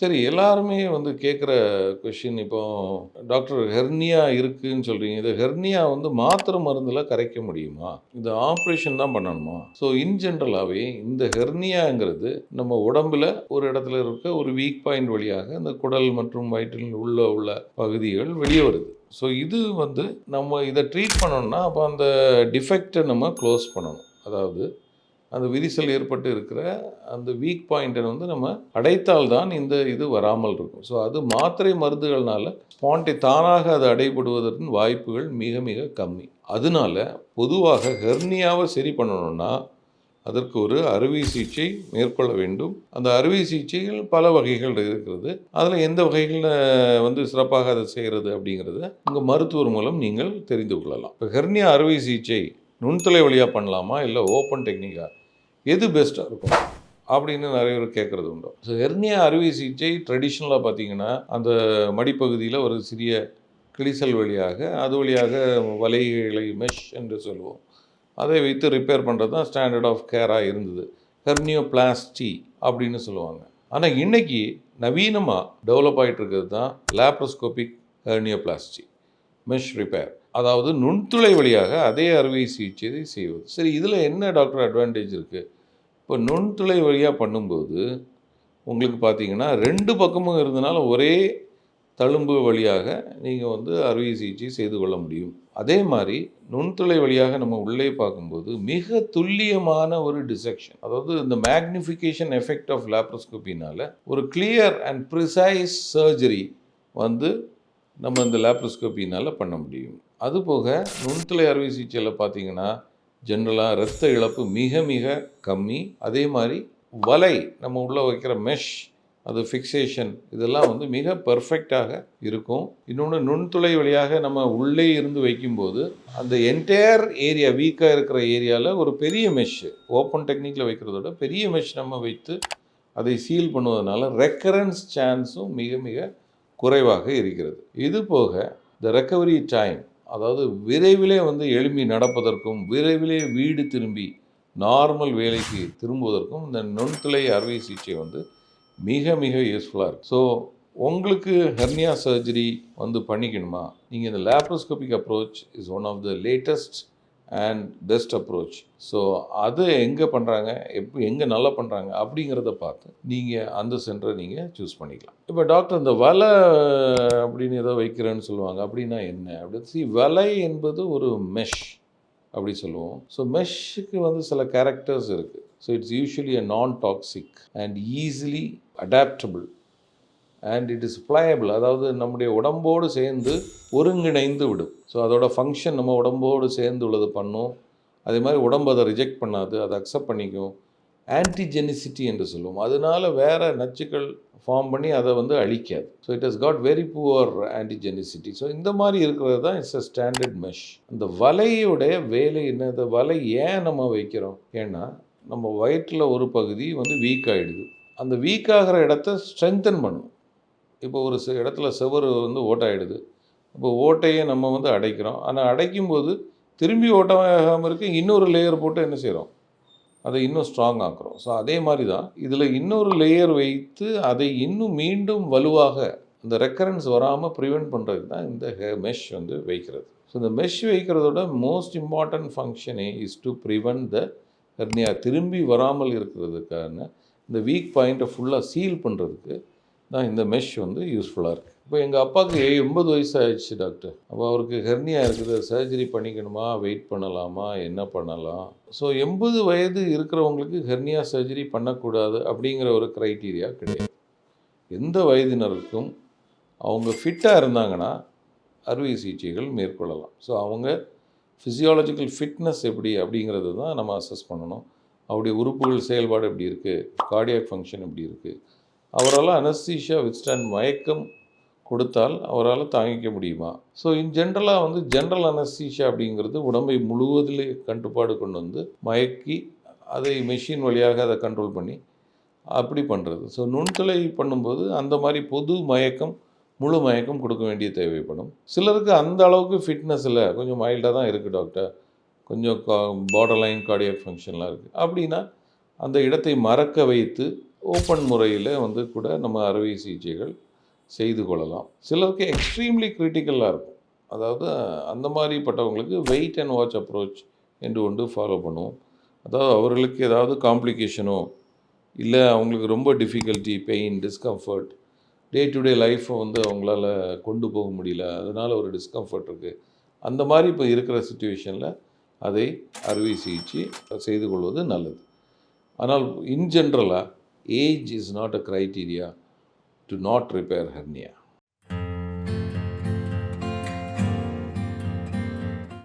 சரி, எல்லாருமே வந்து கேட்குற கொஸ்டின் இப்போ டாக்டர் ஹெர்னியா இருக்குன்னு சொல்றீங்க. இது ஹெர்னியா வந்து மாத்திரை மருந்துல கரைக்க முடியுமா? இது ஆப்ரேஷன் தான் பண்ணணுமா? ஸோ இன் ஜென்ரலாவே இந்த ஹெர்னியாங்கிறது நம்ம உடம்புல ஒரு இடத்துல இருக்க ஒரு வீக் பாயிண்ட் வழியாக இந்த குடல் மற்றும் வயிற்றில் உள்ள பகுதிகள் வெளியே வருது. ஸோ இது வந்து நம்ம இத ட்ரீட் பண்ணணும்னா, அப்போ அந்த டிஃபெக்ட்ட நம்ம க்ளோஸ் பண்ணணும். அதாவது அந்த விரிசல் ஏற்பட்டு இருக்கிற அந்த வீக் பாயிண்ட்டை வந்து நம்ம அடைத்தால் தான் இந்த இது வராமல் இருக்கும். ஸோ அது மாத்திரை மருந்துகள்னால தானாக அது அடைபடுவதற்கு வாய்ப்புகள் மிக மிக கம்மி. அதனால பொதுவாக ஹெர்னியாவை சரி பண்ணணும்னா அதற்கு ஒரு அறுவை சிகிச்சை மேற்கொள்ள வேண்டும். அந்த அறுவை சிகிச்சைகள் பல வகைகள் இருக்கிறது. அதில் எந்த வகைகளில் வந்து சிறப்பாக அதை செய்கிறது அப்படிங்கிறத உங்கள் மருத்துவர் மூலம் நீங்கள் தெரிந்து கொள்ளலாம். இப்போ ஹெர்னியா அறுவை சிகிச்சை நுண்துளை வழியாக பண்ணலாமா, இல்லை ஓப்பன் டெக்னிக்கா, எது பெஸ்ட்டாக இருக்கும் அப்படின்னு நிறைய பேர் கேட்குறது உண்டு. ஸோ ஹெர்னியா அறுவை சிகிச்சை ட்ரெடிஷ்னலாக பார்த்தீங்கன்னா அந்த மடிப்பகுதியில் ஒரு சிறிய கிழிசல் வழியாக அது வழியாக வலைகளை மெஷ் என்று சொல்லுவோம், அதை வைத்து ரிப்பேர் பண்ணுறது தான் ஸ்டாண்டர்ட் ஆஃப் கேராக இருந்தது. ஹெர்னியோபிளாஸ்டி அப்படின்னு சொல்லுவாங்க. ஆனால் இன்னைக்கு நவீனமாக டெவலப் ஆகிட்டு இருக்கிறது தான் லேப்ரோஸ்கோபிக் ஹெர்னியோபிளாஸ்டி மெஷ் ரிப்பேர். அதாவது நுண்துளை வழியாக அதே அறுவை சிகிச்சையை செய்வது. சரி, இதில் என்ன டாக்டர் அட்வான்டேஜ் இருக்குது? இப்போ நுண்துளை வழியாக பண்ணும்போது உங்களுக்கு பார்த்தீங்கன்னா 2 பக்கமும் இருந்தனால ஒரே தழும்பு வழியாக நீங்கள் வந்து அறுவை சிகிச்சை செய்து கொள்ள முடியும். அதே மாதிரி நுண்துளை வழியாக நம்ம உள்ளே பார்க்கும்போது மிக துல்லியமான ஒரு டிசெக்ஷன், அதாவது இந்த மேக்னிஃபிகேஷன் எஃபெக்ட் ஆஃப் லேப்ரோஸ்கோப்பினால ஒரு கிளியர் அண்ட் ப்ரிசைஸ் சர்ஜரி வந்து நம்ம இந்த லேப்ரோஸ்கோப்பினால் பண்ண முடியும். அதுபோக நுண்துளை அறுவை சிகிச்சையில் பார்த்தீங்கன்னா ஜென்ரலாக இரத்த இழப்பு மிக மிக கம்மி. அதே மாதிரி வலை நம்ம உள்ளே வைக்கிற மெஷ், அது ஃபிக்சேஷன், இதெல்லாம் வந்து மிக பர்ஃபெக்டாக இருக்கும். இன்னொன்று, நுண்துளை வழியாக நம்ம உள்ளே இருந்து வைக்கும்போது அந்த என்டையர் ஏரியா வீக்காக இருக்கிற ஏரியாவில் ஒரு பெரிய மெஷ், ஓப்பன் டெக்னிக்கில் வைக்கிறதோட பெரிய மெஷ் நம்ம வைத்து அதை சீல் பண்ணுவதனால ரெக்கரன்ஸ் சான்ஸும் மிக மிக குறைவாக இருக்கிறது. இது போக இந்த ரெக்கவரி டைம், அதாவது விரைவிலே வந்து எழும்பி நடப்பதற்கும் விரைவிலே வீடு திரும்பி நார்மல் வேலைக்கு திரும்புவதற்கும் இந்த நுண்துளை அறுவை சிகிச்சை வந்து மிக மிக யூஸ்ஃபுல்லாக இருக்குது. ஸோ உங்களுக்கு ஹெர்னியா சர்ஜரி வந்து பண்ணிக்கணுமா, நீங்கள் இந்த laparoscopic approach is one of the latest and best approach. So அது எங்கே பண்ணுறாங்க, எங்கே நல்லா பண்ணுறாங்க அப்படிங்கிறத பார்த்து நீங்கள் அந்த சென்டரை நீங்கள் சூஸ் பண்ணிக்கலாம். இப்போ டாக்டர் இந்த வலை அப்படின்னு ஏதோ வைக்கிறேன்னு சொல்லுவாங்க, அப்படின்னா என்ன அப்படி? வலை என்பது ஒரு மெஷ் அப்படி சொல்லுவோம். ஸோ மெஷ்ஷுக்கு வந்து சில கேரக்டர்ஸ் இருக்குது. So it's usually a non toxic and easily adaptable and it is pliable, அதாவது நம்முடைய உடம்போடு சேர்ந்து ஒருங்கிணைந்து விடும். ஸோ அதோட ஃபங்க்ஷன் நம்ம உடம்போடு சேர்ந்து உள்ளது பண்ணும். அதே மாதிரி உடம்பு அதை ரிஜெக்ட் பண்ணாது, அதை அக்செப்ட் பண்ணிக்கும். ஆன்டிஜெனிசிட்டி என்று சொல்லுவோம், அதனால வேறு நச்சுக்கள் ஃபார்ம் பண்ணி அதை வந்து அழிக்காது. So it has got very poor antigenicity. So இந்த மாதிரி இருக்கிறது தான் இட்ஸ் அ ஸ்டாண்டர்ட் மெஷ். அந்த வலையுடைய வேலை என்ன? இந்த வலை ஏன் நம்ம வைக்கிறோம்? ஏன்னா நம்ம வயிற்றில் ஒரு பகுதி வந்து வீக் ஆகிடுது, அந்த வீக் ஆகிற இடத்த ஸ்ட்ரென்தன் பண்ணும். இப்போ ஒரு இடத்துல செவரு வந்து ஓட்டாயிடுது, இப்போ ஓட்டையை நம்ம வந்து அடைக்கிறோம். ஆனால் அடைக்கும்போது திரும்பி ஓட்டமாகாமல் இருக்க இன்னொரு லேயர் போட்டு என்ன செய்கிறோம், அதை இன்னும் ஸ்ட்ராங் ஆக்குறோம். ஸோ அதே மாதிரி தான் இதில் இன்னொரு லேயர் வைத்து அதை இன்னும் மீண்டும் வலுவாக அந்த ரெக்கரன்ஸ் வராமல் ப்ரிவெண்ட் பண்ணுறதுக்கு தான் இந்த மெஷ் வந்து வைக்கிறது. ஸோ இந்த மெஷ் வைக்கிறதோட மோஸ்ட் இம்பார்ட்டன்ட் ஃபங்க்ஷனே is to prevent the hernia, திரும்பி வராமல் இருக்கிறதுக்கான இந்த வீக் பாயிண்ட்டை ஃபுல்லாக சீல் பண்ணுறதுக்கு தான் இந்த மெஷ் வந்து யூஸ்ஃபுல்லாக இருக்குது. இப்போ எங்கள் அப்பாவுக்கு 80 வயசு ஆயிடுச்சு டாக்டர். அப்போ அவருக்கு ஹெர்னியா இருக்குது, சர்ஜரி பண்ணிக்கணுமா, வெயிட் பண்ணலாமா, என்ன பண்ணலாம்? ஸோ 80 வயது இருக்கிறவங்களுக்கு ஹெர்னியா சர்ஜரி பண்ணக்கூடாது அப்படிங்கிற ஒரு க்ரைட்டீரியா கிடையாது. எந்த வயதினருக்கும் அவங்க ஃபிட்டாக இருந்தாங்கன்னா அறுவை சிகிச்சைகள் மேற்கொள்ளலாம். ஸோ அவங்க ஃபிசியாலஜிக்கல் ஃபிட்னஸ் எப்படி அப்படிங்கிறது தான் நம்ம அசஸ் பண்ணணும். அவருடைய உறுப்புகள் செயல்பாடு எப்படி இருக்குது, கார்டியாக் ஃபங்க்ஷன் எப்படி இருக்குது, அவரால் அனஸ்தீஷியா வித்ஸ்டாண்ட் மயக்கம் கொடுத்தால் அவரால் தாங்கிக்க முடியுமா? ஸோ இன் ஜென்ரலாக வந்து ஜென்ரல் அனஸ்தீஷியா அப்படிங்கிறது உடம்பை முழுவதிலே கட்டுப்பாடு கொண்டு வந்து மயக்கி அதை மெஷின் வழியாக அதை கண்ட்ரோல் பண்ணி அப்படி பண்ணுறது. ஸோ நுண்துளை பண்ணும்போது அந்த மாதிரி பொது மயக்கம், முழு மயக்கம் கொடுக்க வேண்டிய தேவைப்படும். சிலருக்கு அந்த அளவுக்கு ஃபிட்னஸ் இல்லை, கொஞ்சம் மைல்டாக தான் இருக்குது டாக்டர், கொஞ்சம் பார்டர் லைன் கார்டியாக் ஃபங்க்ஷன்லாம் இருக்குது அப்படின்னா அந்த இடத்தை மறக்க வைத்து ஓப்பன் முறையில் வந்து கூட நம்ம அறுவை சிகிச்சைகள் செய்து கொள்ளலாம். சிலருக்கு எக்ஸ்ட்ரீம்லி கிரிட்டிக்கலாக இருக்கும். அதாவது அந்த மாதிரிப்பட்டவங்களுக்கு வெயிட் அண்ட் வாட்ச் அப்ரோச் என்று ஒன்று ஃபாலோ பண்ணுவோம். அதாவது அவர்களுக்கு ஏதாவது காம்ப்ளிகேஷனோ, இல்லை அவங்களுக்கு ரொம்ப difficulty, pain, discomfort, day to day லைஃப்பை வந்து அவங்களால கொண்டு போக முடியல, அதனால் ஒரு டிஸ்கம்ஃபர்ட் இருக்குது. அந்த மாதிரி இப்போ இருக்கிற சிச்சுவேஷனில் அதை அறுவை சிகிச்சை செய்து கொள்வது நல்லது. ஆனால் இன் ஜென்ரலாக age is not a criteria to not repair hernia.